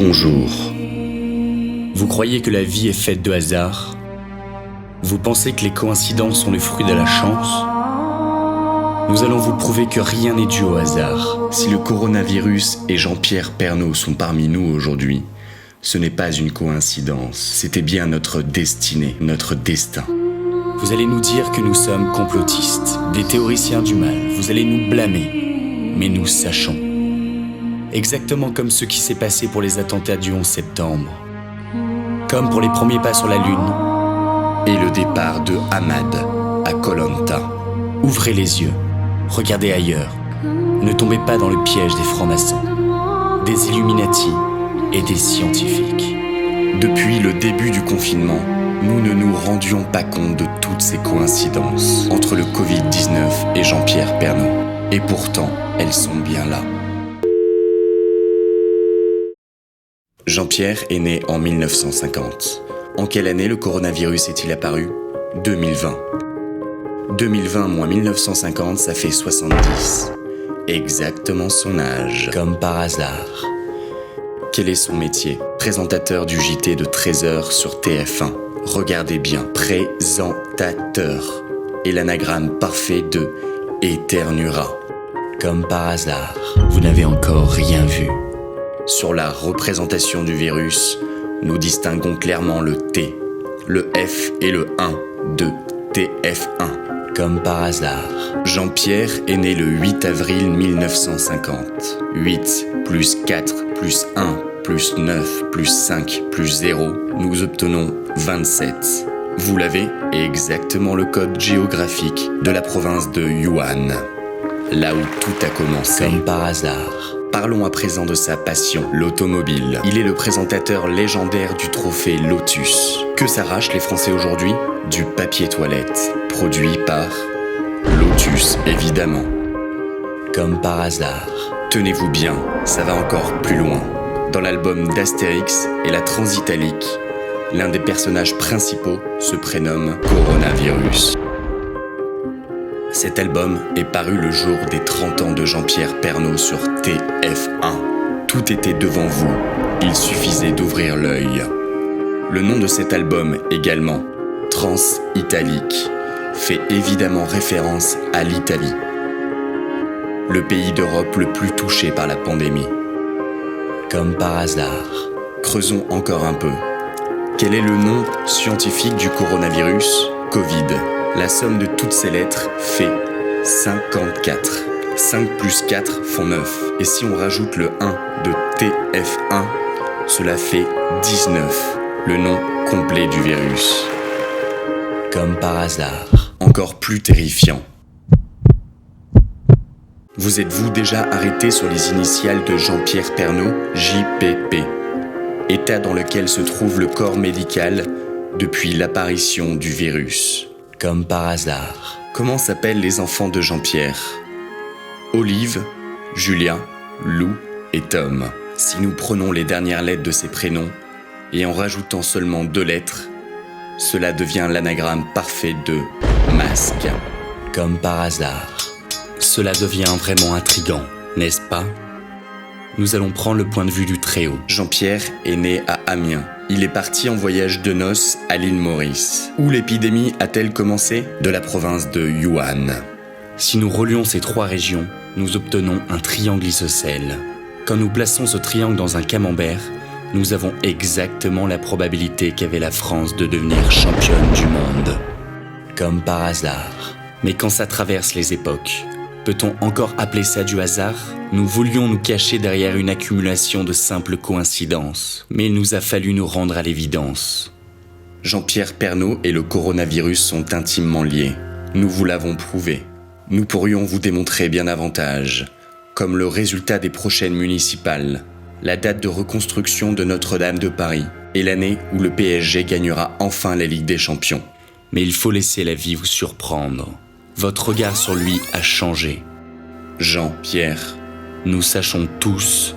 bonjour. Vous croyez que la vie est faite de hasard? Vous pensez que les coïncidences sont le fruit de la chance? Nous allons vous prouver que rien n'est dû au hasard. Si le coronavirus et Jean-Pierre Pernaut sont parmi nous aujourd'hui, ce n'est pas une coïncidence. C'était bien notre destinée, notre destin. Vous allez nous dire que nous sommes complotistes, des théoriciens du mal. Vous allez nous blâmer, mais nous sachons. Exactement comme ce qui s'est passé pour les attentats du 11 septembre. Comme pour les premiers pas sur la Lune. Et le départ de Ahmad à Koh Lanta. Ouvrez les yeux, regardez ailleurs. Ne tombez pas dans le piège des francs-maçons, des Illuminati et des scientifiques. Depuis le début du confinement, nous ne nous rendions pas compte de toutes ces coïncidences entre le Covid-19 et Jean-Pierre Pernaut. Et pourtant, elles sont bien là. Jean-Pierre est né en 1950. En quelle année le coronavirus est-il apparu? 2020. 2020 moins 1950, ça fait 70. Exactement son âge. Comme par hasard. Quel est son métier? Présentateur du JT de 13h sur TF1. Regardez bien, présentateur. Et l'anagramme parfait de éternuera. Comme par hasard, vous n'avez encore rien vu. Sur la représentation du virus, nous distinguons clairement le T, le F et le 1 de TF1. Comme par hasard. Jean-Pierre est né le 8 avril 1950. 8 plus 4 plus 1 plus 9 plus 5 plus 0, nous obtenons 27. Vous l'avez? Exactement le code géographique de la province de Yunnan. Là où tout a commencé. Comme par hasard. Parlons à présent de sa passion, l'automobile. Il est le présentateur légendaire du trophée Lotus. Que s'arrachent les Français aujourd'hui? Du papier toilette, produit par Lotus, évidemment. Comme par hasard. Tenez-vous bien, ça va encore plus loin. Dans l'album d'Astérix et la Transitalique, l'un des personnages principaux se prénomme Coronavirus. Cet album est paru le jour des 30 ans de Jean-Pierre Pernaut sur TF1. Tout était devant vous, il suffisait d'ouvrir l'œil. Le nom de cet album également, Transitalique, fait évidemment référence à l'Italie, le pays d'Europe le plus touché par la pandémie. Comme par hasard. Creusons encore un peu. Quel est le nom scientifique du coronavirus? Covid. La somme de toutes ces lettres fait 54. 5 plus 4 font 9. Et si on rajoute le 1 de TF1, cela fait 19. Le nom complet du virus. Comme par hasard. Encore plus terrifiant. Vous êtes-vous déjà arrêté sur les initiales de Jean-Pierre Pernaut, JPP, état dans lequel se trouve le corps médical depuis l'apparition du virus? Comme par hasard. Comment s'appellent les enfants de Jean-Pierre? Olive, Julien, Lou et Tom. Si nous prenons les dernières lettres de ces prénoms, et en rajoutant seulement 2 lettres, cela devient l'anagramme parfait de masque. Comme par hasard. Cela devient vraiment intriguant, n'est-ce pas? Nous allons prendre le point de vue du Très-Haut. Jean-Pierre est né à Amiens. Il est parti en voyage de noces à l'île Maurice. Où l'épidémie a-t-elle commencé? De la province de Yunnan. Si nous relions ces 3 régions, nous obtenons un triangle isocèle. Quand nous plaçons ce triangle dans un camembert, nous avons exactement la probabilité qu'avait la France de devenir championne du monde. Comme par hasard. Mais quand ça traverse les époques, peut-on encore appeler ça du hasard? Nous voulions nous cacher derrière une accumulation de simples coïncidences, mais il nous a fallu nous rendre à l'évidence. Jean-Pierre Pernaut et le coronavirus sont intimement liés. Nous vous l'avons prouvé. Nous pourrions vous démontrer bien davantage, comme le résultat des prochaines municipales, la date de reconstruction de Notre-Dame de Paris et l'année où le PSG gagnera enfin la Ligue des Champions. Mais il faut laisser la vie vous surprendre. Votre regard sur lui a changé. Jean-Pierre. Nous sachons tous